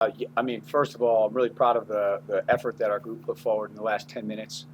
I mean, first of all, I'm really proud of the effort that our group put forward in the last 10 minutes.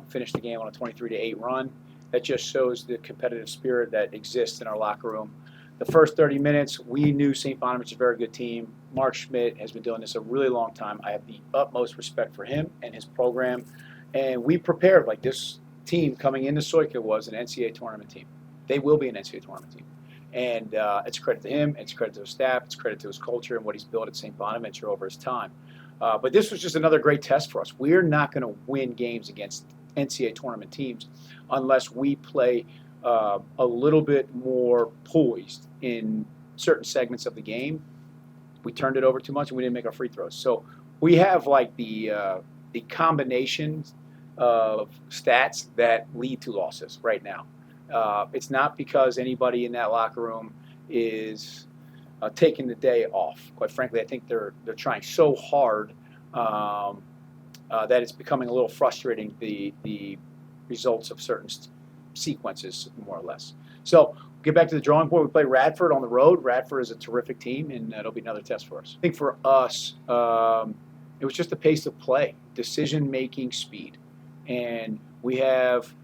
Finished the game on a 23-8 run. That just shows the competitive spirit that exists in our locker room. The first 30 minutes, we knew St. Bonaventure is a very good team. Mark Schmidt has been doing this a really long time. I have the utmost respect for him and his program. And we prepared like this team coming into Soika was an NCAA tournament team. They will be an NCAA tournament team. And it's a credit to him, it's a credit to his staff, it's a credit to his culture and what he's built at St. Bonaventure over his time. But this was just another great test for us. We're not going to win games against NCAA tournament teams unless we play a little bit more poised in certain segments of the game. We turned it over too much and we didn't make our free throws. So we have like the combination of stats that lead to losses right now. It's not because anybody in that locker room is taking the day off. Quite frankly, I think they're trying so hard that it's becoming a little frustrating, the results of certain sequences, more or less. So get back to the drawing board. We play Radford on the road. Radford is a terrific team, and it'll be another test for us. I think for us, it was just the pace of play, decision-making speed. And we have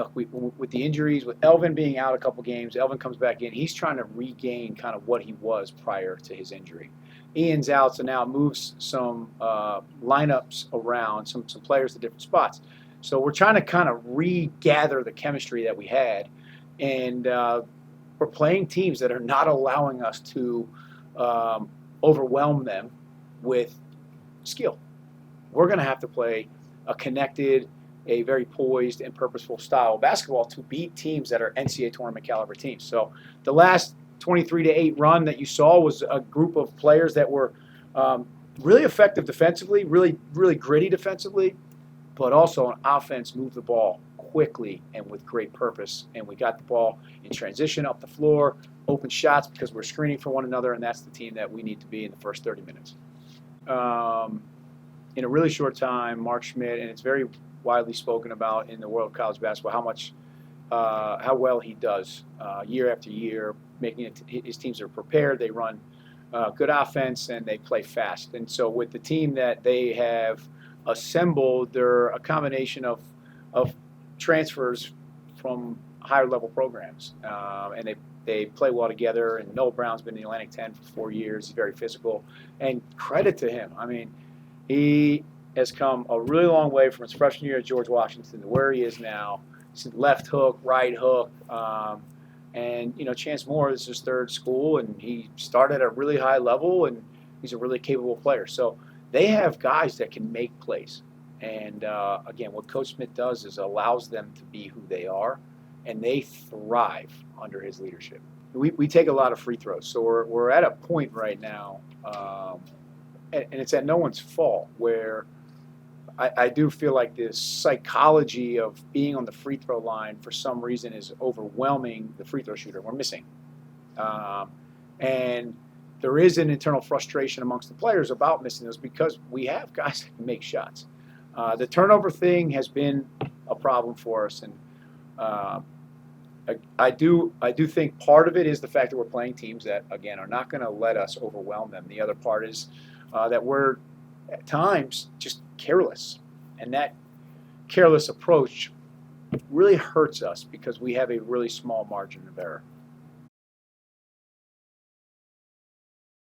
with the injuries, with Elvin being out a couple games, Elvin comes back in. He's trying to regain kind of what he was prior to his injury. Ian's out, so now it moves some lineups around, some players to different spots. So we're trying to kind of regather the chemistry that we had, and we're playing teams that are not allowing us to overwhelm them with skill. We're going to have to play a connected, a very poised and purposeful style of basketball to beat teams that are NCAA tournament caliber teams. So the last 23-8 run that you saw was a group of players that were really effective defensively, really gritty defensively, but also on offense moved the ball quickly and with great purpose. And we got the ball in transition up the floor, open shots because we're screening for one another, and that's the team that we need to be in the first 30 minutes. In a really short time, Mark Schmidt, and it's very widely spoken about in the world of college basketball, how well he does year after year, making it. His teams are prepared. They run good offense and they play fast. And so with the team that they have assembled, they're a combination of transfers from higher level programs, and they play well together. And Noah Brown's been in the Atlantic 10 for 4 years. He's very physical, and credit to him. I mean, he has come a really long way from his freshman year at George Washington to where he is now. It's left hook, right hook, and Chance Moore is his third school, and he started at a really high level, and he's a really capable player. So they have guys that can make plays, and again, what Coach Smith does is allows them to be who they are, and they thrive under his leadership. We take a lot of free throws, so we're at a point right now, and it's at no one's fault, where I do feel like this psychology of being on the free throw line for some reason is overwhelming the free throw shooter. We're missing. And there is an internal frustration amongst the players about missing those because we have guys that can make shots. The turnover thing has been a problem for us, and I do think part of it is the fact that we're playing teams that, again, are not going to let us overwhelm them. The other part is that we're at times just careless, and that careless approach really hurts us because we have a really small margin of error.